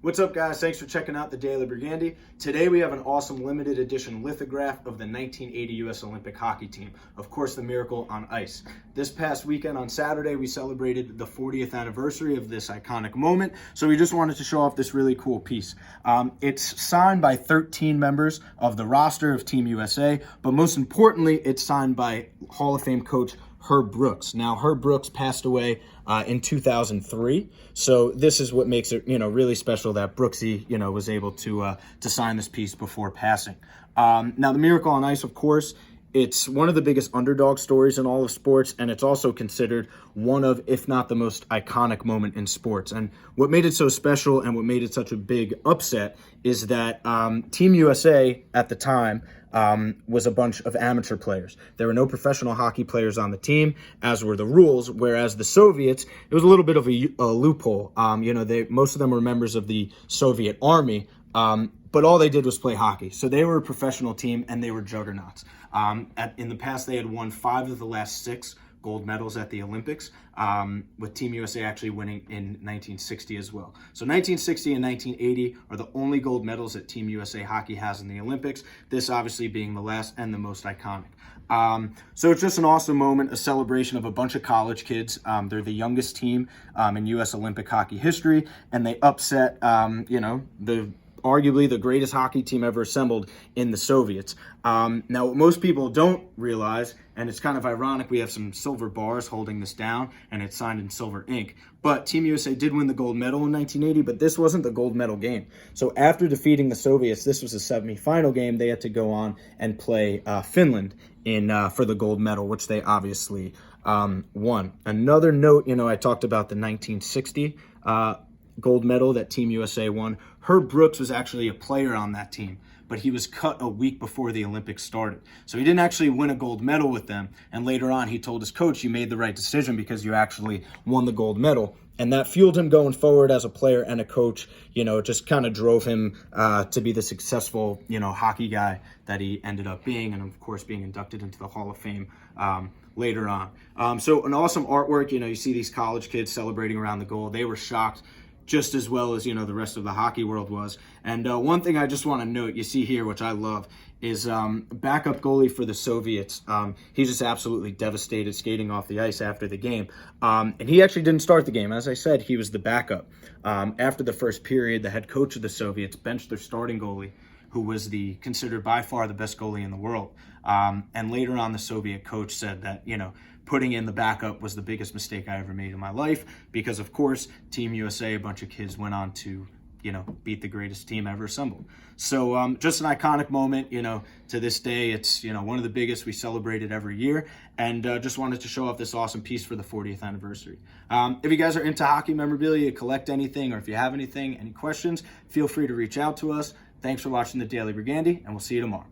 What's up, guys? Thanks for checking out the Daily Burgundy. Today we have an awesome limited edition lithograph of the 1980 U.S. Olympic hockey team, of course, the Miracle on Ice. This past weekend on Saturday, we celebrated the 40th anniversary of this iconic moment, so we just wanted to show off this really cool piece. It's signed by 13 members of the roster of Team USA, but most importantly, it's signed by Hall of Fame coach Herb Brooks. Now, Herb Brooks passed away in 2003, so this is what makes it, really special that Brooksy, was able to sign this piece before passing. Now, the Miracle on Ice, of course, it's one of the biggest underdog stories in all of sports, and it's also considered one of, if not the most iconic moment in sports. And what made it so special and what made it such a big upset is that Team USA at the time was a bunch of amateur players. There were no professional hockey players on the team, as were the rules, whereas the Soviets, it was a little bit of a loophole. Most of them were members of the Soviet army, but all they did was play hockey. So they were a professional team, and they were juggernauts. In the past, they had won 5 of the last 6 gold medals at the Olympics, with Team USA actually winning in 1960 as well. So 1960 and 1980 are the only gold medals that Team USA hockey has in the Olympics, this obviously being the last and the most iconic. So it's just an awesome moment, a celebration of a bunch of college kids. They're the youngest team in U.S. Olympic hockey history, and they upset, arguably the greatest hockey team ever assembled in the Soviets. Now, what most people don't realize, and it's kind of ironic, we have some silver bars holding this down, and it's signed in silver ink, but Team USA did win the gold medal in 1980, but this wasn't the gold medal game. So after defeating the Soviets, this was a semifinal game. They had to go on and play Finland for the gold medal, which they obviously won. Another note, I talked about the 1960 gold medal that Team USA won. Herb Brooks was actually a player on that team, but he was cut a week before the Olympics started. So he didn't actually win a gold medal with them. And later on, he told his coach, you made the right decision because you actually won the gold medal. And that fueled him going forward as a player and a coach. It just kind of drove him to be the successful, hockey guy that he ended up being, and of course being inducted into the Hall of Fame later on. So an awesome artwork. You see these college kids celebrating around the goal. They were shocked, just as well as, the rest of the hockey world was. And one thing I just want to note, you see here, which I love, is backup goalie for the Soviets. He's just absolutely devastated skating off the ice after the game. And he actually didn't start the game. As I said, he was the backup. After the first period, the head coach of the Soviets benched their starting goalie, who was considered by far the best goalie in the world. And later on, the Soviet coach said that, putting in the backup was the biggest mistake I ever made in my life, because of course, Team USA, a bunch of kids went on to, beat the greatest team ever assembled. So just an iconic moment, to this day, it's, one of the biggest we celebrated every year, and just wanted to show off this awesome piece for the 40th anniversary. If you guys are into hockey memorabilia, collect anything, or if you have any questions, feel free to reach out to us. Thanks for watching the Daily Burgundy, and we'll see you tomorrow.